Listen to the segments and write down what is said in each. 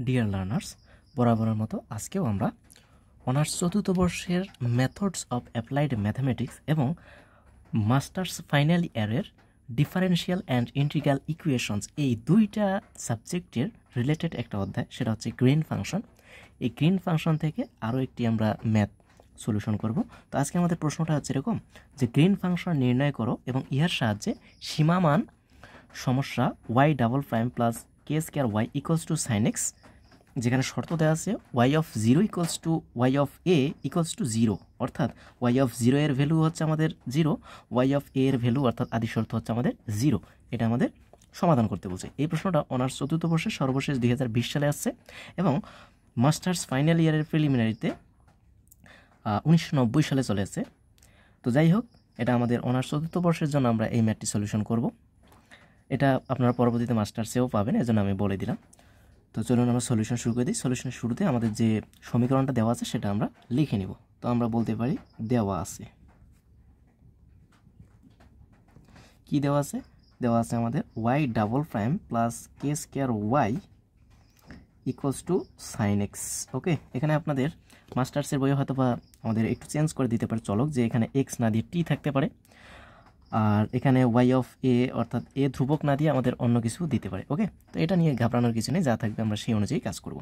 Dear learners, বরাবরের মতো আজকেও আমরা অনার্স চতুর্থ বর্ষের মেথডস অফ অ্যাপ্লাইড ম্যাথামেটিক্স এবং মাস্টার্স ফাইনাল ইয়ারের ডিফারেন্সিয়াল অ্যান্ড ইন্টিগ্রাল ইকুয়েশনস এই দুইটা সাবজেক্টের রিলেটেড একটা অধ্যায়, সেটা হচ্ছে গ্রিন ফাংশন। এই গ্রিন ফাংশন থেকে আরও একটি আমরা ম্যাথ সলিউশন করব। তো আজকে আমাদের প্রশ্নটা হচ্ছে এরকম যে গ্রিন ফাংশন নির্ণয় করো এবং ইহার সাহায্যে সীমামান সমস্যা y double prime plus k square y equals to sine x, যেখানে শর্ত দেওয়া আছে y of zero equals to y of a equals to zero, অর্থাৎ ওয়াই অফ জিরো এর ভ্যালু হচ্ছে আমাদের জিরো, ওয়াই অফ এ এর ভ্যালু অর্থাৎ আদি শর্ত হচ্ছে আমাদের জিরো। এটা আমাদের সমাধান করতে বলছে। এই প্রশ্নটা অনার্স চতুর্থ বর্ষের সর্বশেষ 2020 সালে আসছে এবং মাস্টার্স ফাইনাল ইয়ারের প্রিলিমিনারিতে 1990 সালে চলে আসছে। তো যাই হোক, এটা আমাদের অনার্স চতুর্থ বর্ষের জন্য আমরা এই ম্যাথটি সলিউশন করব। এটা আপনারা পরবর্তীতে মাস্টার্সেও পাবেন, এজন্য আমি বলে দিলাম। তো চলুন আমরা সলিউশন শুরু করে দিই। সলিউশনের শুরুতে আমাদের যে সমীকরণটা দেওয়া আছে সেটা আমরা লিখে নিব। তো আমরা বলতে পারি দেওয়া আছে, কি দেওয়া আছে? দেওয়া আছে আমাদের y double prime plus k square y equals to sine x. Okay, এখানে আপনাদের মাস্টার্সের বইয়ে হয়তো বা আমাদের একটু চেঞ্জ করে দিতে পারে চলক, যে এখানে এক্স না দিয়ে টি থাকতে পারে, আর এখানে ওয়াই অফ এ অর্থাৎ এ ধ্রুবক না দিয়ে আমাদের অন্য কিছু দিতে পারে। ওকে, তো এটা নিয়ে ঘাবড়ানোর কিছু নেই, যা থাকবে আমরা সেই অনুযায়ী কাজ করব।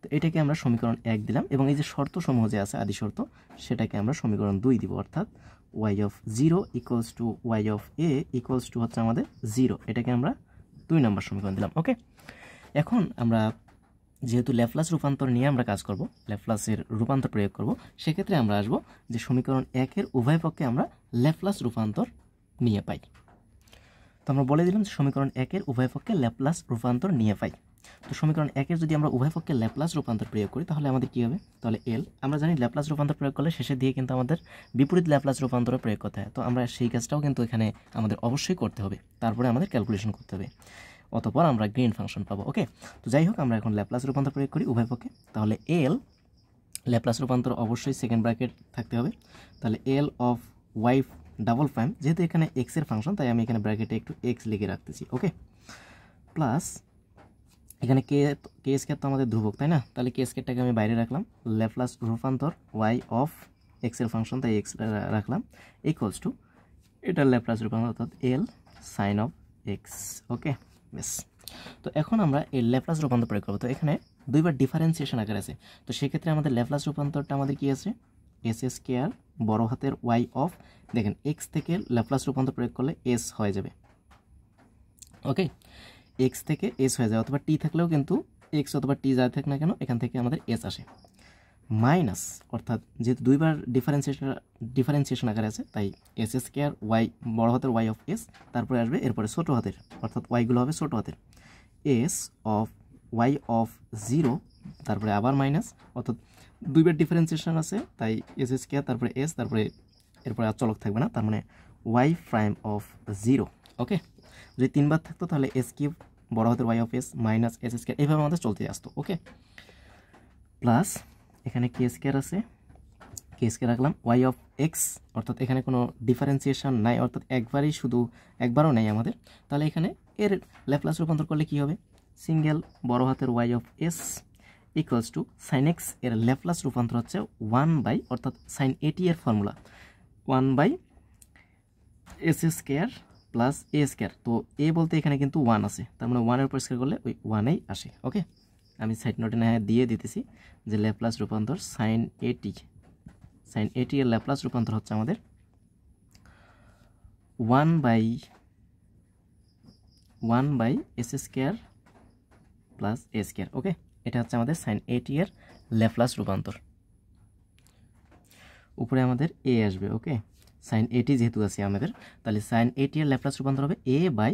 তো এটাকে আমরা সমীকরণ 1 দিলাম এবং এই যে শর্ত সমূহ যে আছে আদি শর্ত, সেটাকে আমরা সমীকরণ 2 দিব, অর্থাৎ y of zero equals to y of a equals to হচ্ছে আমাদের জিরো, এটাকে আমরা 2 নম্বর সমীকরণ দিলাম। ওকে, এখন আমরা যেহেতু ল্যাপ্লাস রূপান্তর নিয়ে আমরা কাজ করব, ল্যাপ্লাসের রূপান্তর প্রয়োগ করব, সেক্ষেত্রে আমরা আসব যে সমীকরণ 1 এর উভয় পক্ষে আমরা ল্যাপ্লাস রূপান্তর নিয়ে পাই। তো আমরা বলে দিলাম যে সমীকরণ 1 এর উভয় পক্ষে ল্যাপ্লাস রূপান্তর নিয়ে পাই। তো সমীকরণ 1 এর যদি আমরা উভয় পক্ষে ল্যাপ্লাস রূপান্তর প্রয়োগ করি তাহলে আমাদের কী হবে? তাহলে এল, আমরা জানি ল্যাপ্লাস রূপান্তর প্রয়োগ করলে শেষের দিকে কিন্তু আমাদের বিপরীত ল্যাপ্লাস রূপান্তর প্রয়োগ করতে হয়। তো আমরা সেই কাজটাও কিন্তু এখানে আমাদের অবশ্যই করতে হবে, তারপরে আমাদের ক্যালকুলেশন করতে হবে, অতঃপর আমরা গ্রিন ফাংশন পাবো। ওকে, তো যাই হোক, আমরা এখন ল্যাপ্লাস রূপান্তর প্রয়োগ করি উভয় পক্ষে। তাহলে এল ল্যাপ্লাস রূপান্তর অবশ্যই সেকেন্ড ব্র্যাকেট থাকতে হবে। তাহলে L of y double prime, যেহেতু এখানে এক্স এর ফাংশন তাই আমি এখানে ব্র্যাকেটে একটু এক্স লিখে রাখতেছি। ওকে, প্লাস এখানে কে স্কোয়ার তো আমাদের ধ্রুবক, তাই না? তাহলে কে স্কোয়ারটাকে আমি বাইরে রাখলাম, ল্যাপ্লাস রূপান্তর ওয়াই অফ এক্স এর ফাংশন তাই এক্স রাখলাম, ইকুয়ালস টু এটার ল্যাপ্লাস রূপান্তর অর্থাৎ এল সাইন অফ এক্স। ওকে, বেশ। তো এখন আমরা এই ল্যাপ্লাস রূপান্তর প্রয়োগ করবো। তো এখানে দুইবার ডিফারেন্সিয়েশন আকার আছে, তো সেক্ষেত্রে আমাদের ল্যাপ্লাস রূপান্তরটা আমাদের কি আছে? এস স্কোয়ার বড় হাতের ওয়াই অফ, দেখেন এক্স থেকে ল্যাপ্লাস রূপান্তর প্রয়োগ করলে এস হয়ে যাবে। ওকে, এক্স থেকে এস হয়ে যায়, অথবা টি থাকলেও কিন্তু এক্স অথবা টি যাই থাক না কেন এখান থেকে আমাদের এস আসে, মাইনাস, অর্থাৎ যেহেতু দুইবার ডিফারেন্সিয়েশন আকারে আছে তাই এস স্কোয়ার ওয়াই বড় হাতের ওয়াই অফ এস, তারপরে আসবে এরপরে ছোটো হাতের, অর্থাৎ ওয়াইগুলো হবে ছোটো হাতের, s of y of zero, তারপরে আবার মাইনাস, অর্থাৎ দুইবার ডিফারেন্সিয়েশন আছে তাই এস স্কোয়ার তারপরে এস, তারপরে এরপরে আর চলক থাকবে না, তার মানে y prime of zero. Okay, যদি 3 বার থাকতো তাহলে এস কিউব বড় হাতের y of s minus s square, এইভাবে আমাদের চলতে আসতো। ওকে, প্লাস এখানে কে স্কোয়ার আছে, কে স্কোয়ার রাখলাম, ওয়াই অফ এক্স, অর্থাৎ এখানে কোনো ডিফারেন্সিয়েশন নাই, অর্থাৎ একবারও নেই আমাদের, তাহলে এখানে এর ল্যাপ্লাস রূপান্তর করলে কি হবে? সিঙ্গেল বড় হাতের y of s equals to sine x, এর ল্যাপ্লাস রূপান্তর হচ্ছে 1/, অর্থাৎ সাইন এটি এর formula 1/, s square plus a square. তো এ বলতে এখানে কিন্তু 1 আছে, তার মানে 1 এর উপর স্কোয়ার করলে ওই 1এই আসে। ওকে, আমি সাইড নোটে না দিয়ে দিতেছি যে ল্যাপ্লাস রূপান্তর সাইন এটি এর ল্যাপ্লাস রূপান্তর হচ্ছে আমাদের 1/, s square plus a square. ওকে, এটা হচ্ছে আমাদের সাইন এটি এর ল্যাপ্লাস রূপান্তর। উপরে আমাদের এ আসবে। ওকে, সাইন এটি যেহেতু আছে আমাদের, তাহলে সাইন এটি এর ল্যাপ্লাস রূপান্তর হবে a by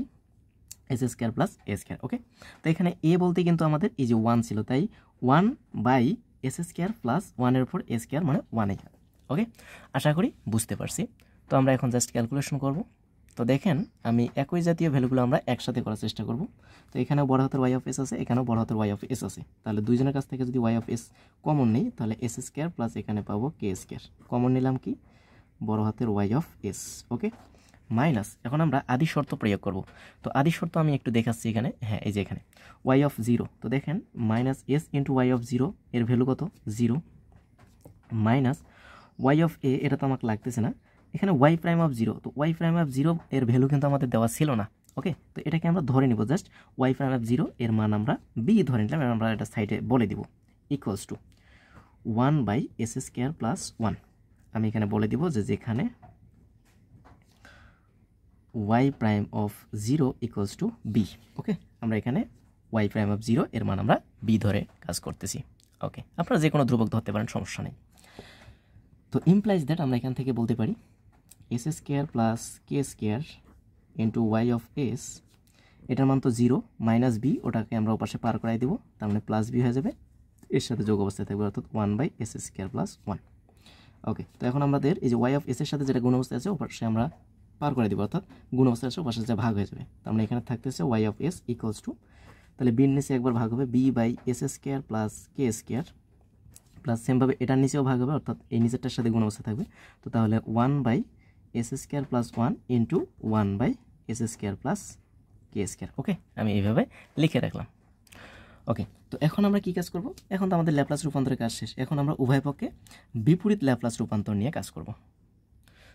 s square plus a square. Okay, তো এখানে এ বলতে কিন্তু আমাদের এই যে 1 ছিল, তাই 1/, এস স্কোয়ার প্লাস 1 এর উপর এ স্কোয়ার মানে 1এই। ওকে, আশা করি বুঝতে পারছি। তো আমরা এখন জাস্ট ক্যালকুলেশন করব। তো দেখেন, আমি একই জাতীয় ভ্যালুগুলো আমরা একসাথে করার চেষ্টা করব। তো এখানেও বড় হাতের ওয়াই অফ এস আছে, এখানেও বড় হাতের ওয়াই অফ এস আছে, তাহলে দুইজনের কাছ থেকে যদি ওয়াই অফ এস কমন নেই তাহলে এস স্কোয়ার প্লাস এখানে পাবো কে স্কোয়ার, কমন নিলাম কি? বড় হাতের y of s. Okay, minus এখন আমরা আদি শর্ত প্রয়োগ করব। তো আদি শর্ত আমি একটু দেখাচ্ছি এখানে, হ্যাঁ এই যে এখানে ওয়াই অফ জিরো, তো দেখেন minus s into y of zero, এর ভ্যালু কত 0, মাইনাস ওয়াই অফ এ, এটা তো আমাকে লাগতেছে না, এখানে ওয়াই প্রাইম অফ জিরো, তো ওয়াই প্রাইম অফ জিরো এর ভ্যালু কিন্তু আমাদের দেওয়া ছিল না। ওকে, তো এটাকে আমরা ধরে নিব, just y prime of zero এর মান আমরা বি ধরে নিলাম, এবং আমরা এটা সাইডে বলে দিব ইকুয়ালস টু 1/s² প্লাস 1। আমি এখানে বলে দিব যে যেখানে y prime of zero equals to b. Okay, আমরা এখানে ওয়াই প্রাইম অফ জিরো এর মান আমরা বি ধরে কাজ করতেছি। ওকে, আপনারা যে কোনো ধ্রুবক ধরতে পারেন, সমস্যা নেই। তো ইমপ্লাইজ দ্যাট আমরা এখান থেকে বলতে পারি s² plus k² into y of s, এটার মান তো 0, মাইনাস বি, ওটাকে আমরা ওপাশে পার করাই দেবো, তার মানে প্লাস বি হয়ে যাবে, এর সাথে যোগ অবস্থায় থাকবে, অর্থাৎ 1/s² প্লাস 1। ওকে, তো এখন আমাদের এই যে ওয়াই অফ এস এর সাথে যেটা গুণ অবস্থায় আছে ওপাশে আমরা পার করে দিব, অর্থাৎ গুণ অবস্থায় আছে ওপাশে যা ভাগ হয়ে যাবে, তার মানে এখানে থাকতেছে y of s equals to, তাহলে বির নিচে একবার ভাগ হবে b/s² প্লাস k² প্লাস সেমভাবে এটার নিচেও ভাগ হবে, অর্থাৎ এই নিচেরটার সাথে গুণ অবস্থা থাকবে, তো তাহলে 1/s² plus 1 into 1/s² plus k²। ওকে, আমি এইভাবে লিখে রাখলাম। ওকে, তো এখন আমরা কি কাজ করব? এখন তো আমাদের ল্যাপ্লাস রূপান্তরের কাজ শেষ, এখন আমরা উভয় পক্ষে বিপরীত ল্যাপ্লাস রূপান্তর নিয়ে কাজ করব।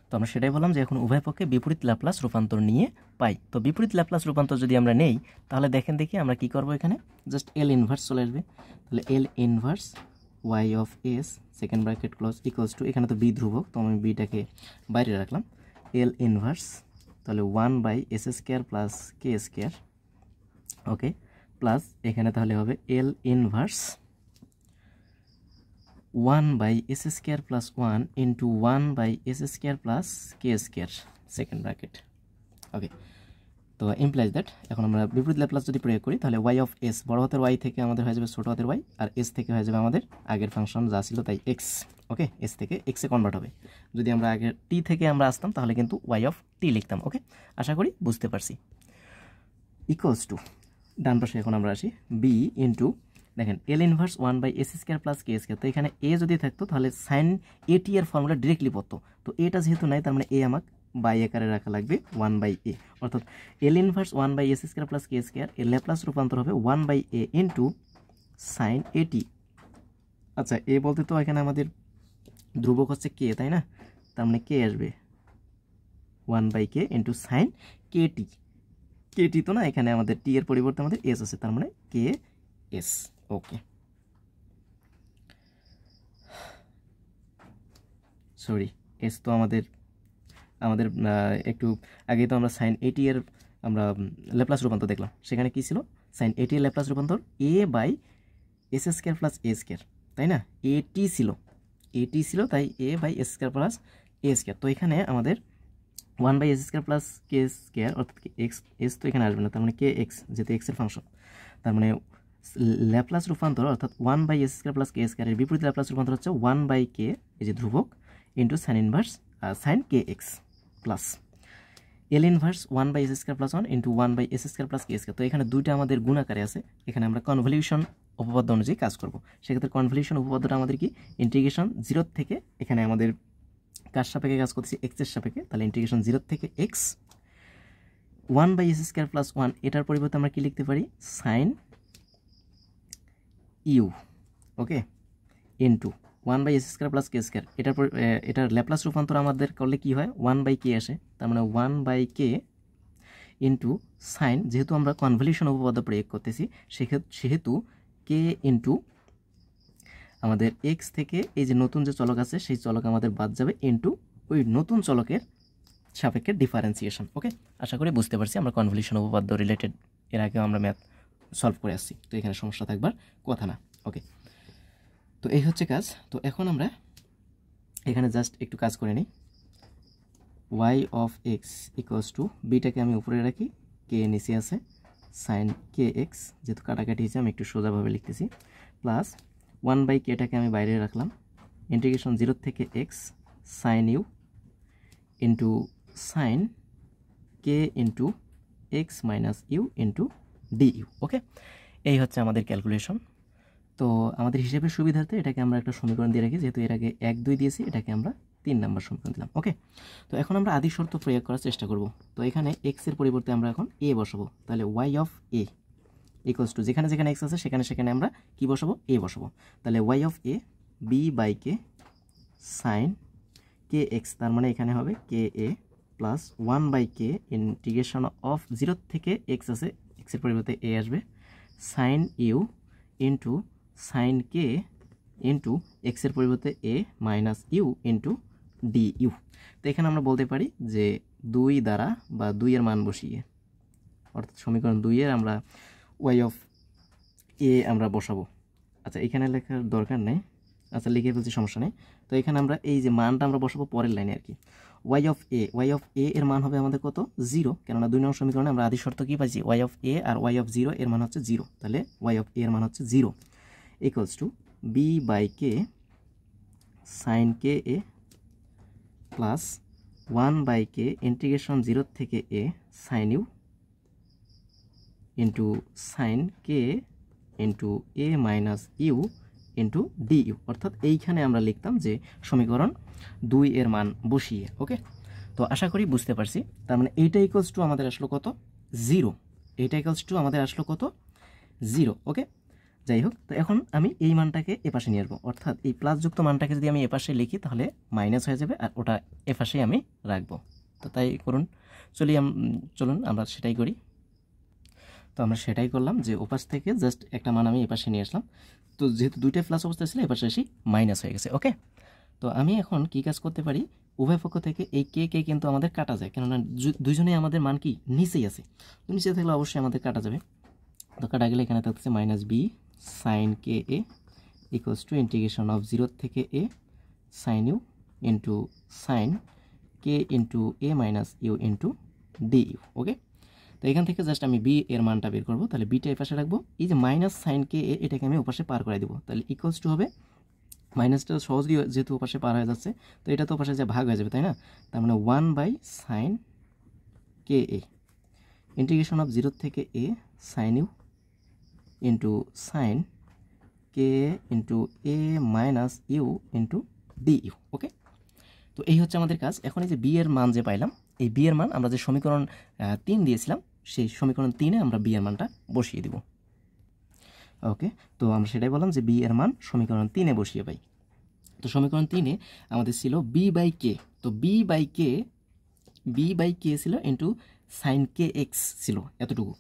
তো আমরা সেটাই বললাম যে এখন উভয় পক্ষে বিপরীত ল্যাপ্লাস রূপান্তর নিয়ে পাই। তো বিপরীত ল্যাপ্লাস রূপান্তর যদি আমরা নেই, তাহলে দেখি আমরা কি করব, এখানে জাস্ট এল ইনভার্স চলে আসবে, তাহলে L inverse y of s second bracket close equals to, এখানে তো বি ধ্রুবক, তো আমি বিটাকে বাইরে রাখলাম, এল ইনভার্স তাহলে 1/s² প্লাস k²। ওকে, প্লাস এখানে তাহলে হবে L inverse 1/s² plus 1 into 1/s² plus k² second bracket. Okay, তো ইমপ্লাইজ দ্যাট এখন আমরা বিপরীত ল্যাপ্লাস যদি প্রয়োগ করি, তাহলে ওয়াই অফ এস বড় হাতের ওয়াই থেকে আমাদের হয়ে যাবে ছোট হাতের ওয়াই, আর এস থেকে হয়ে যাবে আমাদের আগের ফাংশন যা ছিল তাই এক্স। ওকে, এস থেকে এক্সে কনভার্ট হবে। যদি আমরা আগের টি থেকে আমরা আসতাম তাহলে কিন্তু ওয়াই অফ টি লিখতাম। ওকে, আশা করি বুঝতে পারছি। ইকুয়ালস টু ডান পাশে এখন আমরা আসি বি ইন্টু, দেখেন এল ইনভার্স 1/s² প্লাস k², তো এখানে এ যদি থাকতো তাহলে সাইন এটি এর ফর্মুলা ডিরেক্টলি পড়তো, তো এটা যেহেতু নাই তার মানে এ আমাকে বাই আকারে রাখা লাগবে 1/a, অর্থাৎ এল ইনভার্স 1/s² প্লাস k² এর ল্যাপ্লাস রূপান্তর হবে 1/a ইন্টু সাইন এটি। আচ্ছা, এ বলতে তো এখানে আমাদের ধ্রুবক হচ্ছে কে, তাই না? তার মানে কে আসবে 1/k into sign Katie, Katie তো না, এখানে আমাদের টি এর পরিবর্তে আমাদের এস আছে, তার মানে কে এস। ওকে, সরি, এস তো আমাদের একটু আগে তো আমরা সাইন এটি এর আমরা ল্যাপ্লাস রূপান্তর দেখলাম, সেখানে কি ছিল সাইন এটি এর ল্যাপ্লাস রূপান্তর a/s² প্লাস a², তাই না? এটি ছিল তাই a/s² প্লাস a², তো এখানে আমাদের 1/s² প্লাস k² অর্থাৎ এক্স, এস তো এখানে আসবে না, তার মানে কে এক্স, যেহেতু এক্সের ফাংশন, তার মানে ল্যাপ্লাস রূপান্তর অর্থাৎ 1/s² প্লাস k² এর বিপরীত ল্যাপ্লাস রূপান্তর হচ্ছে 1/k, এই যে ধ্রুবক, into sign inverse sign kx plus L inverse 1/s² plus 1 into 1/s² plus k², তো এখানে দুইটা আমাদের গুণ আকারে আছে, এখানে আমরা কনভলিউশন উপপাদ্য অনুযায়ী কাজ করব। সেক্ষেত্রে কনভলিউশন উপপাদ্যটা আমাদের কি ইন্টিগ্রেশন 0 থেকে, এখানে আমাদের কার সাপেক্ষে কাজ করতেছি, এক্সের সাপেক্ষে, তাহলে ইন্টিগ্রেশন 0 থেকে এক্স 1/s² প্লাস 1, এটার পরিবর্তে আমরা কি লিখতে পারি sine u. Okay, into 1/s² plus k², এটার ল্যাপ্লাস রূপান্তর আমাদের করলে কি হয় 1/k আসে, তার মানে 1/k ইন্টু সাইন, যেহেতু আমরা কনভলিউশন উপপাদ্য প্রয়োগ করতেছি সেহেতু k ইন্টু আমাদের এক্স থেকে এই যে নতুন যে চলক আছে সেই চলক আমাদের বাদ যাবে, ইন্টু ওই নতুন চলকের সাপেক্ষে ডিফারেন্সিয়েশন। ওকে, আশা করি বুঝতে পারছি, আমরা কনভলিউশন উপপাদ্য রিলেটেড এর আগেও আমরা ম্যাথ সলভ করে আসছি, তো এখানে সমস্যা থাকবার কথা না। ওকে, তো এই হচ্ছে কাজ। তো এখন আমরা এখানে জাস্ট একটু কাজ করে নিই, y of x equals to, বিটাকে আমি উপরে রাখি, কে নিচে আছে, সাইন কে এক্স, যেহেতু কাটাকাটি হয়েছে আমি একটু সোজাভাবে লিখতেছি, প্লাস 1/kটাকে আমি বাইরে রাখলাম, ইন্টিগ্রেশন 0 থেকে x sine u into sine K into x minus you into D U. Okay, এই হচ্ছে আমাদের ক্যালকুলেশন। তো আমাদের হিসেবের সুবিধার্থে এটাকে আমরা একটা সমীকরণ দিয়ে রাখি, যেহেতু এর আগে 1, 2 দিয়েছি, এটাকে আমরা 3 নম্বর সমীকরণ দিলাম। ওকে, তো এখন আমরা আদি শর্ত প্রয়োগ করার চেষ্টা করব। তো এখানে এক্স এর পরিবর্তে আমরা এখন এ বসাবো, তাহলে y of a equals to যেখানে যেখানে এক্স আছে সেখানে সেখানে আমরা কি বসাবো, এ বসাবো। তাহলে y of a b by k sine K x, তার মানে এখানে হবে k A plus 1 by k integration of 0 থেকে এক্স আছে, এক্সের পরিবর্তে এ আসবে, সাইন ইউ ইন্টু সাইন কে ইন্টু এক্সের পরিবর্তে a minus you into D u. তো এখানে আমরা বলতে পারি যে 2 দ্বারা বা 2 এর মান বসিয়ে, অর্থাৎ সমীকরণ 2 এর আমরা ওয়াই অফ এ আমরা বসাবো। আচ্ছা, এখানে লেখার দরকার নেই, আচ্ছা লিখে ফেলছি, সমস্যা নেই। তো এখানে আমরা এই যে মানটা আমরা বসাবো পরের লাইনে আর কি। ওয়াই অফ এ এর মান হবে আমাদের কত, 0, কেননা 2 নং সমীকরণে আমরা আদি শর্ত কি পাইছি, ওয়াই অফ এ আর ওয়াই অফ 0 এর মান হচ্ছে 0, তাহলে ওয়াই অফ এ এর মান হচ্ছে 0 equals to b by k sine K A plus 1 by k integration 0 থেকে a sine u into sine K into A minus you into D u. অর্থাৎ এইখানে আমরা লিখতাম যে সমীকরণ 2 এর মান বসিয়ে। ওকে, তো আশা করি বুঝতে পারছি। তার মানে এইটা ইকুয়ালস টু আমাদের আসলো কত, 0, এইটা ইকুয়ালস টু আমাদের আসলো কত, 0। ওকে, যাই হোক, তো এখন আমি এই মানটাকে এপাশে নিয়ে আসবো, অর্থাৎ এই প্লাস যুক্ত মানটাকে যদি আমি এপাশে লিখি তাহলে মাইনাস হয়ে যাবে, আর ওটা এপাশেই আমি রাখবো। তো তাই করুন, চলুন আমরা সেটাই করি। তো আমরা সেটাই করলাম যে ওপাশ থেকে জাস্ট একটা মান আমি এপাশে নিয়ে আসলাম। তো যেহেতু দুইটা প্লাস অবস্থা ছিল, এপাশে এসে মাইনাস হয়ে গেছে। ওকে, তো আমি এখন কি কাজ করতে পারি, উভয় পক্ষ থেকে এই কে কে কিন্তু আমাদের কাটা যায়, কেননা দুইজনেই আমাদের মান কি নিচেই আছে, তো নিচে থাকলে অবশ্যই আমাদের কাটা যাবে। তো কাটা গেলে এখানে থাকছে minus b sine K a equals to integration of 0 থেকে a sine u into sine K into A minus you into D U. Okay, তো এখান থেকে জাস্ট আমি বি এর মানটা বের করবো, তাহলে বিটা এই পাশে রাখবো, এই যে মাইনাস সাইন কে এ এটাকে আমি ওপাশে পার করে দেবো, তাহলে ইকুয়ালস টু হবে মাইনাসটা সহজেই যেহেতু ওপাশে পার হয়ে যাচ্ছে, তো এটা তো ওপাশে যে ভাগ হয়ে যাবে, তাই না? তার মানে 1 by sine K A integration of 0 থেকে a sine u into sine K into A minus you into D U. Okay, তো এই হচ্ছে আমাদের কাজ। এখন এই যে বি এর মান যে পাইলাম, এই বি এর মান আমরা যে সমীকরণ 3 দিয়েছিলাম, সেই সমীকরণ 3-এ আমরা বি এর মানটা বসিয়ে দিব। ওকে, তো আমরা সেটাই বললাম যে বি এর মান সমীকরণ 3-এ বসিয়ে পাই। তো সমীকরণ 3-এ আমাদের ছিল বি বাই কে, তো বি বাই কে ছিল ইন্টু সাইন কে এক্স ছিল এতটুকু।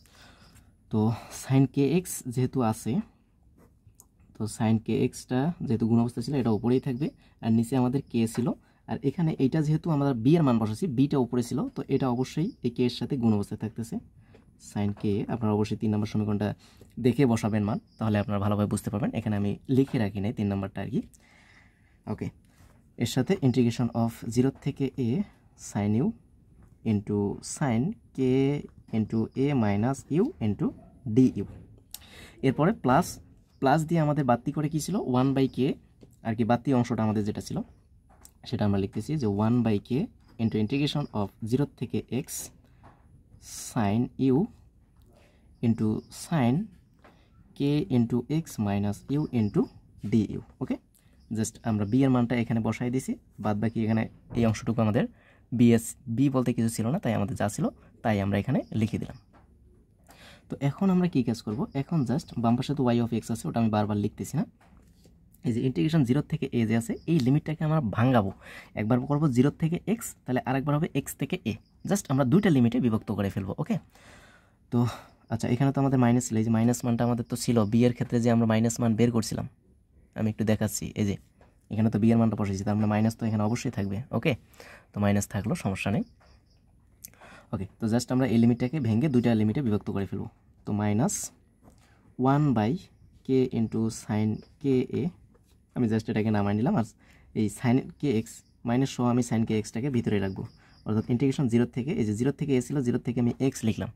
তো সাইন কে এক্স যেহেতু আছে, তো সাইন কে এক্সটা যেহেতু গুণ অবস্থা ছিল, এটা উপরেই থাকবে, আর নিচে আমাদের কে ছিল, আর এখানে এইটা যেহেতু আমরা বি এর মান বসাচ্ছি, বিটা উপরে ছিল, তো এটা অবশ্যই এই কে এর সাথে গুণ অবস্থায় থাকতেছে সাইন কে। আপনারা অবশ্যই 3 নম্বর সমীকরণটা দেখে বসাবেন মান, তাহলে আপনারা ভালোভাবে বুঝতে পারবেন। এখানে আমি লিখে রাখি নাই 3 নম্বরটা আর কি। ওকে, এর সাথে ইন্টিগ্রেশন অফ 0 থেকে a sine u into sine K into A minus you into D u. এরপরে প্লাস দিয়ে আমাদের বাড়তি করে কী ছিল, 1 বাই কে আর কি, বাড়তি অংশটা আমাদের যেটা ছিল সেটা আমরা লিখতেছি যে 1 by k into integration of 0 থেকে x sine u into sine K into x minus you into D U. Okay, just আমরা বি এর মানটা এখানে বসাই দিছি, বাদ বাকি এখানে এই অংশটুকু আমাদের বি বলতে কিছু ছিল না, তাই আমাদের যা ছিল তাই আমরা এখানে লিখে দিলাম। তো এখন আমরা কী কাজ করব, এখন জাস্ট বাম পাশে তো ওয়াই অফ এক্স আছে, ওটা আমি বারবার লিখতেছি না, এই যে ইন্টিগ্রেশন 0 থেকে এ যে আছে, এই লিমিটটাকে আমরা ভাঙাবো। একবার করবো 0 থেকে এক্স, তাহলে আরেকবার হবে এক্স থেকে এ, জাস্ট আমরা দুইটা লিমিটে বিভক্ত করে ফেলবো। ওকে, তো আচ্ছা, এখানে তো আমাদের মাইনাস ছিল, এই যে মাইনাস মানটা আমাদের তো ছিল বি এর ক্ষেত্রে যে আমরা মাইনাস মান বের করছিলাম, আমি একটু দেখাচ্ছি, এই যে এখানে তো বি এর মানটা বসেছি, তার মানে মাইনাস তো এখানে অবশ্যই থাকবে। ওকে, তো মাইনাস থাকলো, সমস্যা নেই। ওকে, তো জাস্ট আমরা এই লিমিটটাকে ভেঙে দুইটা লিমিটে বিভক্ত করে ফেলবো। তো minus 1 by k into sine K a, আমি জাস্ট এটাকে নামাই নিলাম, আর এই সাইন কে এক্স মাইনাস সহ আমি সাইন কে এক্সটাকে ভিতরে রাখবো, অর্থাৎ ইন্টিগ্রেশন 0 থেকে, এই যে 0 থেকে এ ছিল, 0 থেকে আমি এক্স লিখলাম।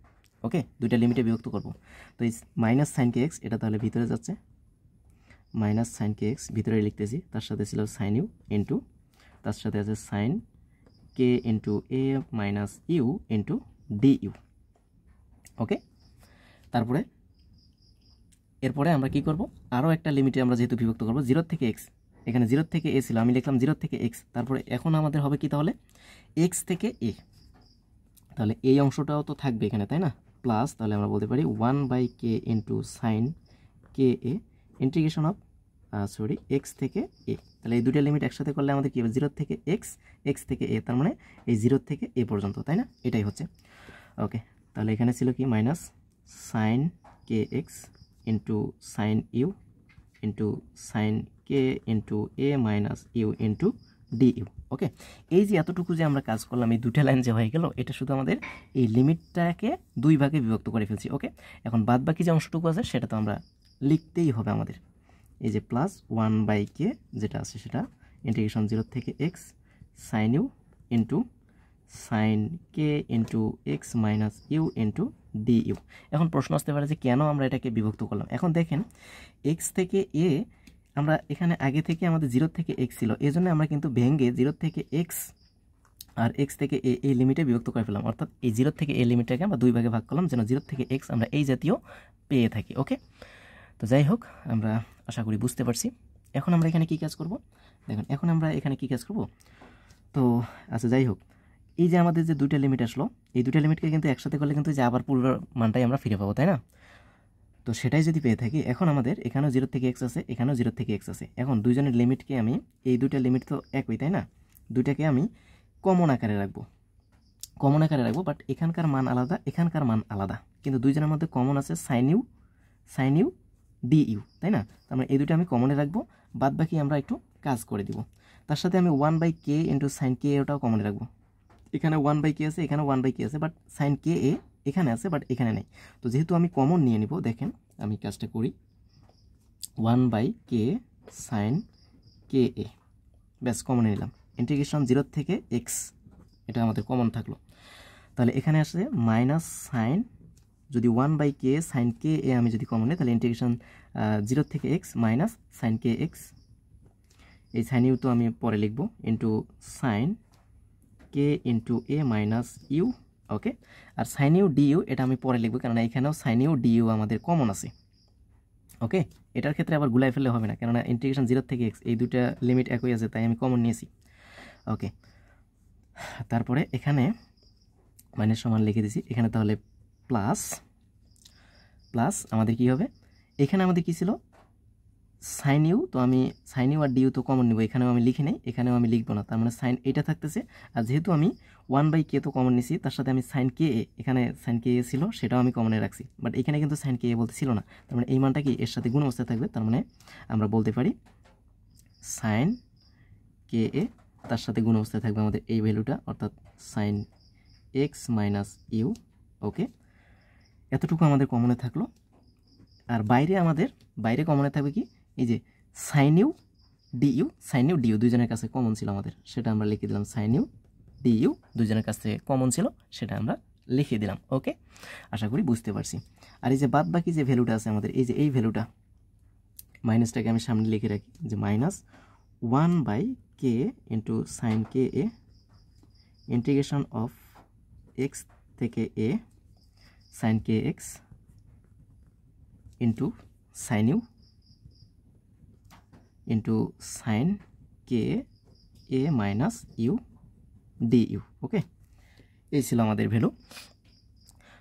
ওকে, দুইটা লিমিটে বিভক্ত করবো, তো এই মাইনাস সাইন কে এক্স এটা তাহলে ভিতরে যাচ্ছে, মাইনাস সাইন কে এক্স ভিতরে লিখতেছি, তার সাথে ছিল সাইন ইউ ইন্টু, তার সাথে আছে sine K into A minus you into D U. Okay, তারপরে এরপরে আমরা কি করব, আরও একটা লিমিটে আমরা যেহেতু বিভক্ত করবো 0 থেকে এক্স, এখানে 0 থেকে a ছিল, আমি লিখলাম 0 থেকে x। তারপরে এখন আমাদের হবে কি তাহলে x থেকে a, তাহলে এই অংশটাও তো থাকবে এখানে, তাই না? প্লাস তাহলে আমরা বলতে পারি 1/k into sine K A integration of x থেকে a। তাহলে এই দুটো লিমিট একসাথে করলে আমাদের কি হবে 0 থেকে x থেকে a, তার মানে এই 0 থেকে a পর্যন্ত, তাই না? এটাই হচ্ছে। ওকে, তাহলে এখানে ছিল কি minus sine K x into sine u into sine K into A minus you into D U. Okay, এই যে এতটুকু যে আমরা কাজ করলাম, এই দুটো লাইন যে হয়ে গেল, এটা শুধু আমাদের এই লিমিটটাকে দুই ভাগে বিভক্ত করে ফেলছি। ওকে, এখন বাদ বাকি যে অংশটুকু আছে সেটা তো আমরা লিখতেই হবে আমাদের। এই যে প্লাস 1/k যেটা আছে সেটা ইন্টিগ্রেশন 0 থেকে x sine u into sine K into x minus you into D u. এখন প্রশ্ন আসতে পারে যে কেন আমরা এটাকে বিভক্ত করলাম। এখন দেখেন এক্স থেকে এ আমরা এখানে আগে থেকে আমাদের 0 থেকে এক্স ছিল, এই জন্য আমরা কিন্তু ভেঙে 0 থেকে এক্স আর এক্স থেকে এ এই লিমিটে বিভক্ত করে ফেলাম। অর্থাৎ এই 0 থেকে এ লিমিটটাকে আমরা দুই ভাগে ভাগ করলাম যেন 0 থেকে এক্স আমরা এই জাতীয় পেয়ে থাকি। ওকে, তো যাই হোক, আমরা আশা করি বুঝতে পারছি। এখন আমরা এখানে কি কাজ করব দেখুন, এখন আমরা এখানে কি কাজ করব, তো আচ্ছা যাই হোক, এই যে আমাদের যে দুইটা লিমিট আসলো, এই দুইটা লিমিটকে কিন্তু একসাথে করলে কিন্তু যে আবার পূর্বের মানটাই আমরা ফিরে পাবো, তাই না? তো সেটাই যদি পেয়ে থাকি, এখন আমাদের এখানেও 0 থেকে এক্স আছে, এখানেও 0 থেকে এক্স আছে। এখন দুইজনের লিমিটকে আমি, এই দুইটা লিমিট তো একই, তাই না? দুইটাকে আমি কমন আকারে রাখবো, বাট এখানকার মান আলাদা, এখানকার মান আলাদা, কিন্তু দুইজনের মধ্যে কমন আছে সাইন ইউ ডি ইউ, তাই না? তার মানে এই দুটো আমি কমনে রাখবো, বাদ বাকি আমরা একটু কাজ করে দিব। তার সাথে আমি 1/k ইন্টু সাইন কে ওটাও কমনে রাখবো। এখানে 1/k আছে, এখানে 1/k আছে, বাট সাইন কে এ এখানে আছে, বাট এখানে নেই। তো যেহেতু আমি কমন নিয়ে নিব, দেখেন আমি কাজটা করি, 1/k সাইন কে এ, ব্যাস কমন নিলাম। ইন্টিগ্রেশন 0 থেকে এক্স, এটা আমাদের কমন থাকলো। তাহলে এখানে আসছে মাইনাস সাইন, যদি 1/k সাইন কে এ আমি যদি কমন নিই, তাহলে ইন্টিগ্রেশন 0 থেকে এক্স মাইনাস সাইন কে এক্স, এই সাইন ইউ তো আমি পরে লিখব, ইন্টু সাইন কে ইন্টু এ মাইনাস ইউ। ওকে, আর সাইন ইউ ডি ইউ এটা আমি পরে লিখবো, কেননা এখানেও সাইন ইউ ডি ইউ আমাদের কমন আছে। ওকে, এটার ক্ষেত্রে আবার গুলাই ফেললে হবে না, কেননা ইন্টিগ্রেশন 0 থেকে এক্স এই দুটা লিমিট একই আছে, তাই আমি কমন নিয়েছি। ওকে, তারপরে এখানে মাইনাস সমান লিখে দিছি, এখানে তাহলে প্লাস আমাদের কি হবে, এখানে আমাদের কি ছিল সাইন ইউ, তো আমি সাইন ইউ আর ডি ইউ তো কমন নিব, এখানেও আমি লিখি নাই, এখানেও আমি লিখবো না, তার মানে সাইন এটা থাকতেছে। আর যেহেতু আমি 1/k তো কমন নিছি, তার সাথে আমি সাইন কে এ, এখানে সাইন কে এ ছিল সেটাও আমি কমনে রাখছি, বাট এখানে কিন্তু সাইন কে এ বলতে ছিল না, তার মানে এই মানটা কি এর সাথে গুণ অবস্থায় থাকবে। তার মানে আমরা বলতে পারি সাইন কে এ তার সাথে গুণ অবস্থায় থাকবে আমাদের এই ভ্যালুটা, অর্থাৎ সাইন এক্স মাইনাস ইউ। ওকে, এতটুকু আমাদের কমনে থাকলো। আর বাইরে কমনে থাকবে কি, এই যে সাইন ইউ ডি ইউ দুইজনের কাছে কমন ছিল আমাদের, সেটা আমরা লিখে দিলাম, সাইন ইউ ডি ইউ দুইজনের কাছে কমন ছিল, সেটা আমরা লিখে দিলাম। ওকে, আশা করি বুঝতে পারছি। আর এই যে বাদ বাকি যে ভ্যালুটা আছে আমাদের, এই যে এই ভ্যালুটা, মাইনাসটাকে আমি সামনে লিখে রাখি, যে minus 1/k into sine K A integration of x থেকে a sine K x into sine u into sine K A minus u D U. Okay, এই ছিল আমাদের ভ্যালু।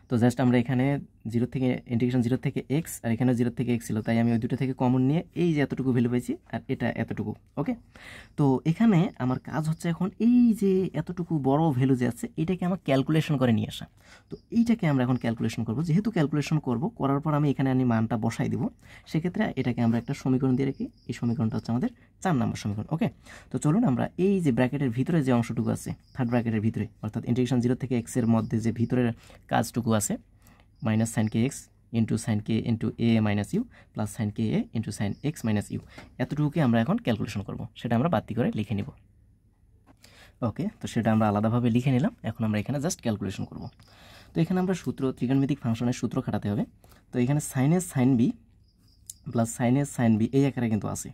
তো জাস্ট আমরা এখানে 0 থেকে ইন্টিগ্রেশন 0 থেকে এক্স, আর এখানে 0 থেকে এক্স ছিল, তাই আমি ওই দুটো থেকে কমন নিয়ে এই যে এতটুকু ভ্যালু পেয়েছি, আর এটা এতটুকু। ওকে, তো এখানে আমার কাজ হচ্ছে এখন এই যে এতটুকু বড় ভ্যালু যে আছে, এটাকে আমার ক্যালকুলেশন করে নিয়ে আসা। তো এইটাকে আমরা এখন ক্যালকুলেশন করব, যেহেতু ক্যালকুলেশন করব, করার পর আমি এখানে মানটা বসাই দিব, সেক্ষেত্রে এটাকে আমরা একটা সমীকরণ দিয়ে রাখি। এই সমীকরণটা হচ্ছে আমাদের 4 নম্বর সমীকরণ। ওকে, তো চলুন আমরা এই যে ব্র্যাকেটের ভিতরে যে অংশটুকু আছে, থার্ড ব্র্যাকেটের ভিতরে, অর্থাৎ ইন্টিগ্রেশন 0 থেকে এক্স এর মধ্যে যে ভিতরের কাজটুকু আছে, minus sine K x into sine K into A minus u plus sine K a into sine x minus u, এতটুকুকে আমরা এখন ক্যালকুলেশন করব, সেটা আমরা বাতি করে লিখে নিব। ওকে, তো সেটা আমরা আলাদাভাবে লিখে নিলাম। এখন আমরা এখানে জাস্ট ক্যালকুলেশন করব। তো এখানে আমরা ত্রিকোণমিতিক ফাংশনের সূত্র খাটাতে হবে। তো এখানে সাইন এ সাইন বি প্লাস সাইন এ সাইন বি এই আকারে কিন্তু আছে,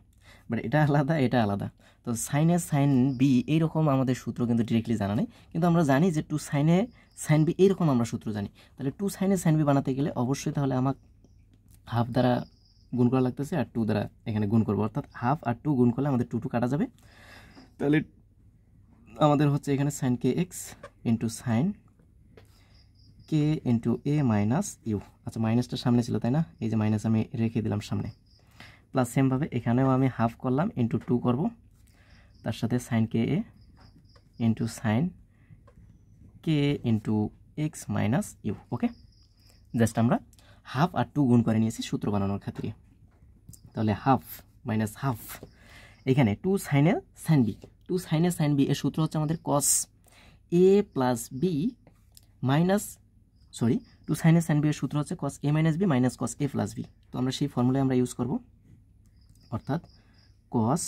বাট এটা আলাদা, এটা আলাদা। তো সাইন এ সাইন বি এইরকম আমাদের সূত্র কিন্তু ডিরেক্টলি জানা নেই, কিন্তু আমরা জানি যে 2 সাইন এ সাইন বি এইরকম আমরা সূত্র জানি। তাহলে 2 সাইন এ সাইন বি বানাতে গেলে অবশ্যই তাহলে আমার হাফ দ্বারা গুণ করা লাগতেছে আর 2 দ্বারা এখানে গুণ করব, অর্থাৎ হাফ আর 2 গুণ করলে আমাদের 2 কাটা যাবে। তাহলে আমাদের হচ্ছে এখানে সাইন কে এক্স ইন্টু সাইন কে ইন্টু এ মাইনাস ইউ। আচ্ছা, মাইনাসটা সামনে ছিল তাই না, এই যে মাইনাস আমি রেখে দিলাম সামনে। প্লাস সেমভাবে এখানেও আমি হাফ করলাম, ইন্টু 2 করব, তার সাথে sine K a into sine K into x minus u. Okay, just আমরা হাফ আর 2 গুণ করে নিয়েছি সূত্র বানানোর খাতিরে। তাহলে হাফ মাইনাস হাফ, এখানে 2 সাইনের সাইন বি, 2 সাইনের সাইন বি এর সূত্র হচ্ছে আমাদের cos a plus B minus, sorry 2 সাইনের সাইন বি এর সূত্র হচ্ছে কস a minus B minus cos a plus B. তো আমরা সেই ফর্মুলায় আমরা ইউজ করব, অর্থাৎ কস,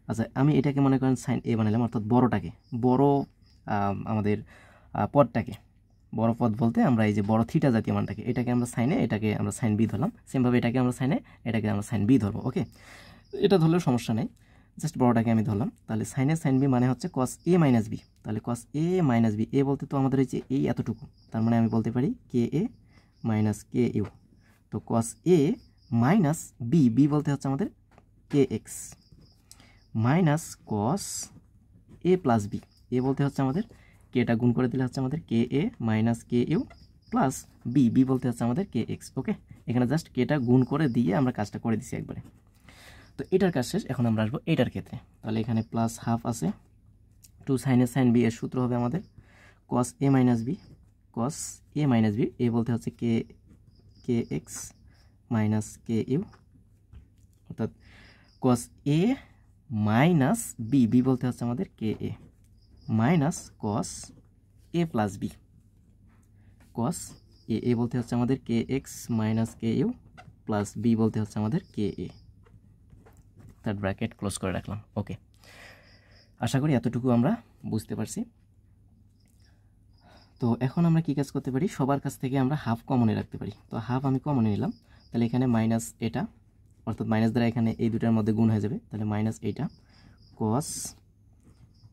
আচ্ছা আমি এটাকে মনে করেন সাইন এ বানালাম, অর্থাৎ বড়টাকে, বড় আমাদের পদটাকে, বড় পদ বলতে আমরা এই যে বড় থিটা জাতীয় মানটাকে, এটাকে আমরা সাইনে, এটাকে আমরা সাইন বি ধরলাম। সেমভাবে এটাকে আমরা সাইনে, এটাকে আমরা সাইন বি ধরবো। ওকে, এটা ধরলেও সমস্যা নেই, জাস্ট বড়টাকে আমি ধরলাম। তাহলে সাইনে সাইন বি মানে হচ্ছে কস এ মাইনাস বি। তাহলে কস এ মাইনাস বি, এ বলতে তো আমাদের হচ্ছে এই এতটুকু, তার মানে আমি বলতে পারি কে এ মাইনাস কে ইউ। তো cos a minus b, b বলতে হচ্ছে আমাদের k x minus cos a plus b, a বলতে হচ্ছে আমাদের কেটা গুণ করে দিলে হচ্ছে আমাদের কে এ minus K U plus b, b বলতে হচ্ছে আমাদের কে এক্স। ওকে, এখানে জাস্ট কেটা গুণ করে দিয়ে আমরা কাজটা করে দিছি একবারে। তো এটার কাজ শেষ, এখন আমরা আসবো এটার ক্ষেত্রে। তাহলে এখানে প্লাস হাফ আছে, 2 সাইনের সাইন বি এর সূত্র হবে আমাদের cos a minus b, cos a minus b, a বলতে হচ্ছে কে এক্স মাইনাস কে ইউ, অর্থাৎ cos a minus b, b বলতে হচ্ছে আমাদের কে এ minus cos a plus b, cos a বলতে হচ্ছে আমাদের k x minus K U plus b বলতে হচ্ছে আমাদের কে এ, তার ব্র্যাকেট ক্লোজ করে রাখলাম। ওকে, আশা করি এতটুকু আমরা বুঝতে পারছি। তো এখন আমরা কি কাজ করতে পারি, সবার কাছ থেকে আমরা হাফ কমনে রাখতে পারি। তো হাফ আমি কমনে নিলাম, তাহলে এখানে মাইনাস এটা, অর্থাৎ মাইনাস দ্বারা এখানে এই দুটার মধ্যে গুণ হয়ে যাবে, তাহলে মাইনাস এইটা কস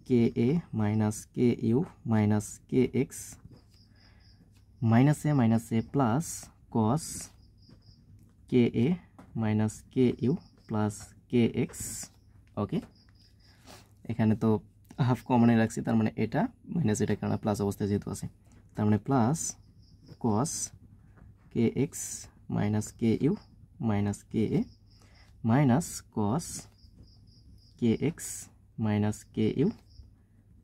কে এ মাইনাস কে ইউ মাইনাস কে এক্স মাইনাস এ প্লাস কস কে এ minus K U plus k x. Okay, এখানে তো হাফ কমনে রাখছি, তার মানে এটা মাইনাস এটা, কারণ প্লাস অবস্থায় যেহেতু আছে, তার মানে plus cos k x minus K U minus K A minus cos k x minus K U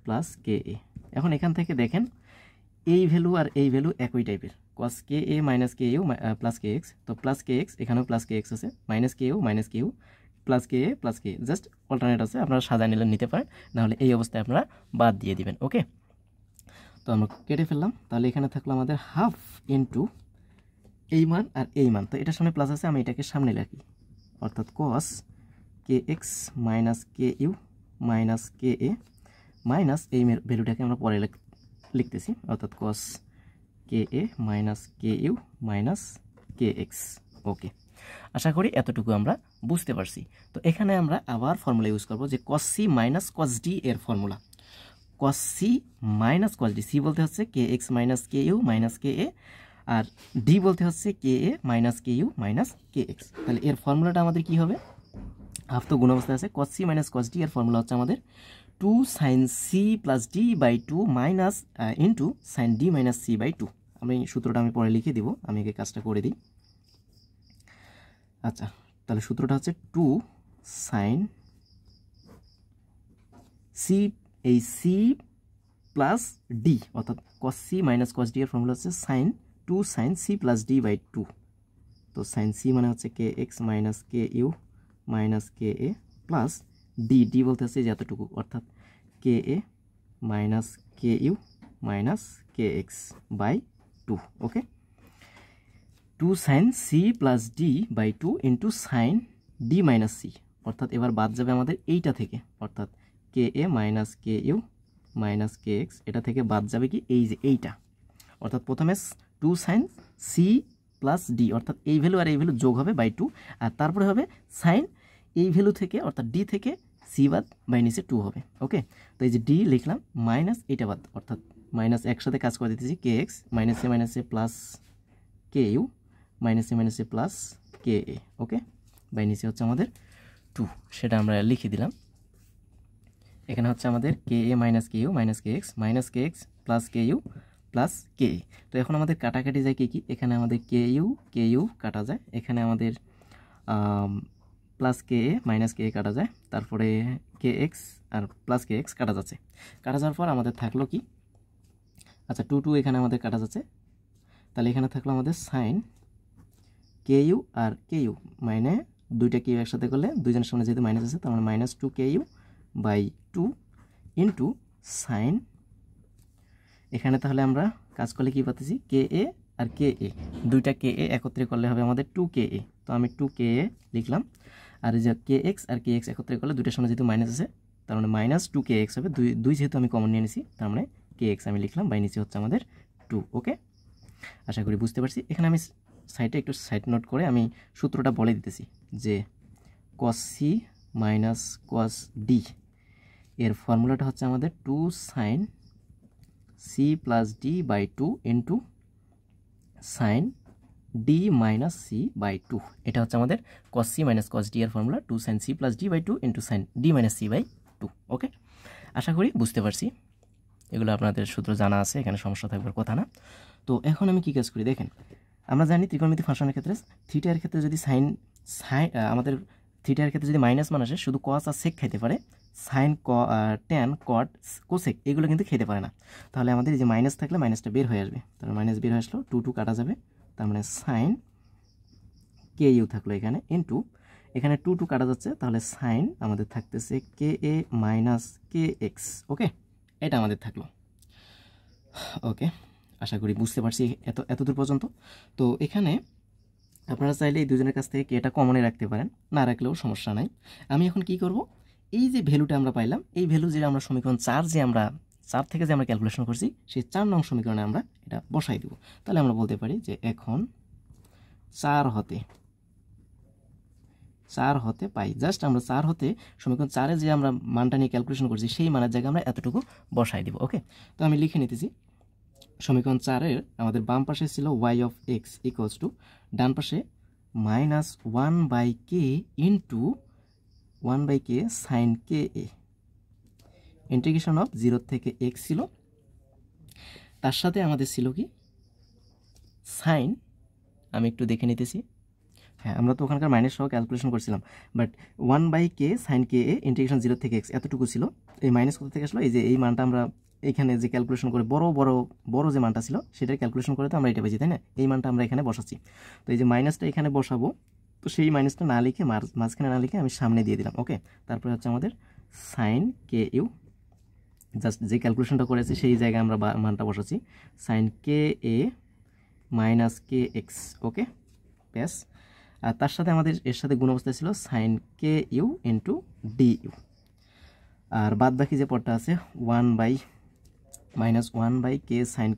plus K a. এখন এখান থেকে দেখেন এই ভ্যালু আর এই ভ্যালু একই টাইপের, কস কে এ minus K U plus k x, তো প্লাস কে এক্স, এখানেও প্লাস কে এক্স আছে, মাইনাস কে ইউ প্লাস কে এ প্লাস কে, জাস্ট অল্টারনেট আছে, আপনারা সাজা নিলে নিতে পারেন, নাহলে এই অবস্থায় আপনারা বাদ দিয়ে দিবেন। ওকে, তো আমরা কেটে ফেললাম, তাহলে এখানে থাকলো আমাদের হাফ ইন্টু এই মান আর এই মান, তো এটার সামনে প্লাস আছে, আমি এটাকে সামনে রাখি, অর্থাৎ cos k x minus K U minus কে এ মাইনাস এই ভ্যালুটাকে আমরা পরে লিখতেছি, অর্থাৎ কস কে এ মাইনাস কে ইউ মাইনাস কে এক্স। ওকে, আশা করি এতটুকু আমরা বুঝতে পারছি। তো এখানে আমরা আবার ফর্মুলা ইউজ করব, যে cos C minus cos D এর formula, cos C minus cos d, c বলতে হচ্ছে কে x minus K U minus K a, আর ডি বলতে হচ্ছে কে এ মাইনাস কে ইউ মাইনাস কে এক্স। তাহলে এর ফর্মুলাটা আমাদের কি হবে, হাফ তো গুণ অবস্থায় আছে, cos C minus cos D এর ফর্মুলা হচ্ছে আমাদের 2 sine C plus D by 2 minus into sine D minus C by 2। আমি সূত্রটা আমি পরে লিখে দিব, আমি আগে কাজটা করে দিই। আচ্ছা, তাহলে সূত্রটা হচ্ছে 2 সাইন সি, এই সি প্লাস ডি, অর্থাৎ cos C minus cos D এর ফর্মুলা হচ্ছে sine 2 sine C plus D by 2। তো সাইন সি মানে হচ্ছে কে x minus K U minus কে এ প্লাস ডি, ডি বলতে হচ্ছে যতটুকু, অর্থাৎ K A minus K U minus K X by 2। Okay, 2 sine C plus D by 2 into sine D minus C, অর্থাৎ এবার বাদ যাবে আমাদের এইটা থেকে, অর্থাৎ কে এ মাইনাস কে ইউ মাইনাস কে এক্স, এটা থেকে বাদ যাবে কি এই যে এইটা, অর্থাৎ প্রথমে 2 সাইন সি প্লাস ডি, অর্থাৎ এই ভ্যালু আর এই ভ্যালু যোগ হবে বাই 2, আর তারপরে হবে সাইন এই ভ্যালু থেকে, অর্থাৎ ডি থেকে সি বাদ বাই নিচে 2 হবে। ওকে, তো এই যে ডি লিখলাম মাইনাস এইটা বাদ, অর্থাৎ মাইনাস একসাথে কাজ করে দিতেছি, K x minus A plus K you minus A plus K A, okay, by নিচে হচ্ছে আমাদের 2, সেটা আমরা লিখে দিলাম। এখানে হচ্ছে আমাদের কে এ minus K U minus K X plus K you plus K A. তো এখন আমাদের কাটাকাটি যায় কি, এখানে আমাদের কে ইউ কাটা যায়, এখানে আমাদের প্লাস কে এ মাইনাস কে এ কাটা যায়, তারপরে কে এক্স আর প্লাস কে এক্স কাটা যাচ্ছে। কাটা যাওয়ার পর আমাদের থাকলো কি, আচ্ছা 2 এখানে আমাদের কাটা যাচ্ছে, তাহলে এখানে থাকলো আমাদের সাইন কে ইউ আর কে ইউ, মানে দুইটা কে ইউ একসাথে করলে দুইজনের সামনে যেহেতু মাইনাস আছে, তার মানে minus 2 k u by 2 into sine, এখানে তাহলে আমরা কাজ করলে কী পাচ্ছি, কে এ আর কে এ, দুইটা কে এ একত্রে করলে হবে আমাদের 2 কে এ, তো আমি 2 কে এ লিখলাম। আর এই যে কে এক্স আর কে এক্স একত্রে করলে দুইটার সামনে যেহেতু মাইনাস আছে, তার মানে মাইনাস 2 কে এক্স হবে, দুই যেহেতু আমি কমন নিয়ে নিছি, তার মানে কে এক্স আমি লিখলাম, বাই নিচে হচ্ছে আমাদের 2, ওকে। আশা করি বুঝতে পারছি। এখানে আমি সাইডে একটু সাইড নোট করে আমি সূত্রটা বলে দিতেছি যে cos C minus cos D এর ফর্মুলাটা হচ্ছে আমাদের 2 sine C plus D by 2 into sine D minus C by 2, এটা হচ্ছে আমাদের cos C minus cos D এর formula, 2 sine C plus D by 2 into sine D minus C by 2, okay. আশা করি বুঝতে পারছি, এগুলো আপনাদের সূত্র জানা আছে, এখানে সমস্যা থাকবার কথা না। তো এখন আমি কী কাজ করি দেখেন, আমরা জানি ত্রিকোণমিতিক ফাংশনের ক্ষেত্রে থিটার ক্ষেত্রে যদি আমাদের থিটার ক্ষেত্রে যদি মাইনাস মান আসে, শুধু কস আর সেক খাইতে পারে, সাইন ট্যান কট কোসেক এগুলো কিন্তু খেতে পারে না। তাহলে আমাদের এই যে মাইনাস থাকলে মাইনাসটা বের হয়ে আসবে, তাহলে মাইনাস বের হয়ে আসলো, 2 কাটা যাবে, তার মানে সাইন কে ইউ থাকলো এখানে ইন্টু, এখানে 2 কাটা যাচ্ছে, তাহলে সাইন আমাদের থাকতেছে কে এ মাইনাস কে এক্স, ওকে, এটা আমাদের থাকলো, ওকে। আশা করি বুঝতে পারছি এতদূর পর্যন্ত। তো এখানে আপনারা চাইলে এই দুজনের কাছ থেকে এটা কমনে রাখতে পারেন, না রাখলেও সমস্যা নাই। আমি এখন কি করব, এই যে ভ্যালুটা আমরা পাইলাম, এই ভ্যালু যে আমরা সমীকরণ 4 থেকে যে আমরা ক্যালকুলেশন করছি, সেই 4 নং সমীকরণে আমরা এটা বসাই দেব। তাহলে আমরা বলতে পারি যে এখন 4 হতে পাই, জাস্ট আমরা 4 হতে সমীকরণ 4-এ যে আমরা মানটা নিয়ে ক্যালকুলেশন করছি, সেই মানের জায়গায় আমরা এতটুকু বসাই দিব, ওকে। তো আমি লিখে নিতেছি, সমীকরণ 4-এর আমাদের বাম পাশে ছিল Y of x equals to, ডান পাশে minus 1/k into 1/k sine K A, integration of 0 থেকে x ছিল, তার সাথে আমাদের ছিল কি সাইন, আমি একটু দেখে নিতেছি, হ্যাঁ আমরা তো ওখানকার মাইনাস সহ ক্যালকুলেশন করছিলাম, but 1/k sine K A integration 0 থেকে x এতটুকু ছিল। এই মাইনাস কোথা থেকে আসলো, এই যে এই মানটা আমরা এখানে যে ক্যালকুলেশন করে বড় যে মানটা ছিল সেটার ক্যালকুলেশন করে তো আমরা এটা পেয়েছি, তাই না, এই মানটা আমরা এখানে বসাচ্ছি। তো এই যে মাইনাসটা এখানে বসাবো, তো সেই মাইনাসটা না লিখে মাঝখানে না লিখে আমি সামনে দিয়ে দিলাম, ওকে। তারপরে হচ্ছে আমাদের সাইন কে ইউ, জাস্ট যে ক্যালকুলেশনটা করেছি সেই জায়গায় আমরা মানটা বসাচ্ছি, সাইন কে এ মাইনাস কে এক্স, ওকে, ব্যাস। আর তার সাথে আমাদের এর সাথে গুণ অবস্থায় ছিল sine K U into D U, আর বাদ বাকি যে পদটা আছে minus 1/k sine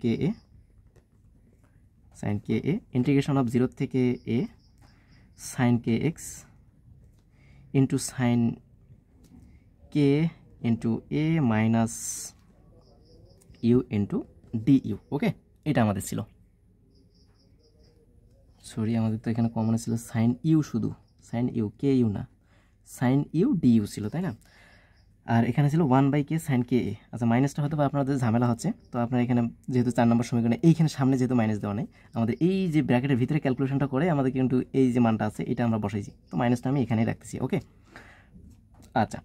K A integration of 0 থেকে a sine K x into sine K into A minus you into D U, okay, এটা আমাদের ছিল। সরি, আমাদের তো এখানে কমন ছিল সাইন ইউ, শুধু সাইন ইউ, কে ইউ না, সাইন ইউ ডি ইউ ছিল, তাই না। আর এখানে ছিল 1/k সাইন কে এ, আচ্ছা মাইনাসটা হয়তো বা আপনাদের ঝামেলা হচ্ছে, তো আপনার এখানে যেহেতু 4 নম্বর সমীকরণে এইখানে সামনে যেহেতু মাইনাস দেওয়া নেই, আমাদের এই যে ব্র্যাকেটের ভিতরে ক্যালকুলেশনটা করে আমাদের কিন্তু এই যে মানটা আছে এটা আমরা বসাইছি, তো মাইনাসটা আমি এখানেই রাখতেছি, ওকে। আচ্ছা,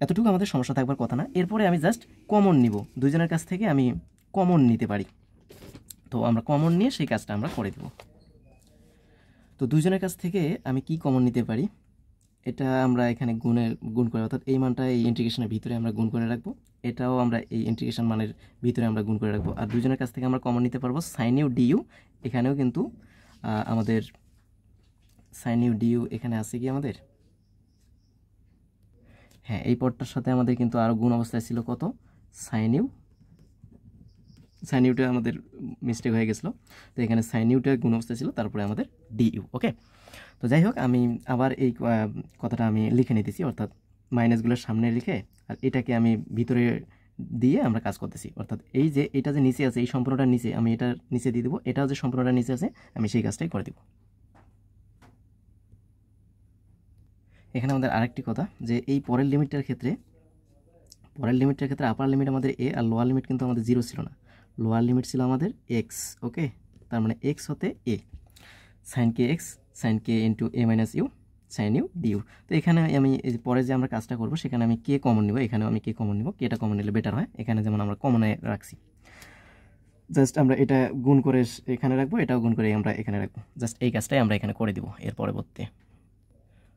এতটুকু আমাদের সমস্যা থাকবার কথা না। এরপরে আমি জাস্ট কমন নিব, দুইজনের কাছ থেকে আমি কমন নিতে পারি, তো আমরা কমন নিয়ে সেই কাজটা আমরা করে দেব। তো দুইজনের কাছ থেকে আমি কি কমন নিতে পারি, এটা আমরা এখানে গুণ করে, অর্থাৎ এই মানটা এই ইন্টিগ্রেশনের ভিতরে আমরা গুণ করে রাখবো, এটাও আমরা এই ইন্টিগ্রেশন মানের ভিতরে আমরা গুণ করে রাখবো। আর দুজনের কাছ থেকে আমরা কমন নিতে পারবো সাইন ইউ ডি ইউ, এখানেও কিন্তু আমাদের সাইন ইউ ডি ইউ এখানে আছে কি আমাদের, হ্যাঁ এই পদটার সাথে আমাদের কিন্তু আরও গুণ অবস্থায় ছিল কত, সাইন ইউটা আমাদের মিস্টেক হয়ে গেছিলো, তো এখানে সাইন ইউটা গুণ অবস্থায় ছিল, তারপরে আমাদের ডি ইউ, ওকে। তো যাই হোক, আমি আবার এই কথাটা আমি লিখে নিতেছি, অর্থাৎ মাইনাসগুলোর সামনে লিখে আর এটাকে আমি ভিতরে দিয়ে আমরা কাজ করতেছি, অর্থাৎ এই যে এটা যে নিচে আছে এই সম্পূর্ণটার নিচে আমি এটা নিচে দিয়ে দেবো, এটাও যে সম্পূর্ণটার নিচে আছে আমি সেই কাজটাই করে দেবো। এখানে আমাদের আরেকটি কথা যে এই পরের লিমিটের ক্ষেত্রে আপার লিমিট আমাদের এ আর লোয়ার লিমিট কিন্তু আমাদের 0 ছিল না, লোয়ার লিমিট ছিল আমাদের এক্স। ওকে, তার মানে এক্স হতে A, sine K X sine K into A minus U sine U D U. তো এখানে আমি পরে যে আমরা কাজটা করবো সেখানে আমি কে কমন নিব, এখানেও আমি কে কমন নিব, কেটা কমন নিলে বেটার হয়। এখানে যেমন আমরা কমনে রাখছি, জাস্ট আমরা এটা গুণ করে এখানে রাখবো, এটাও গুণ করে আমরা এখানে রাখবো, জাস্ট এই কাজটাই আমরা এখানে করে দিব এর পরবর্তী।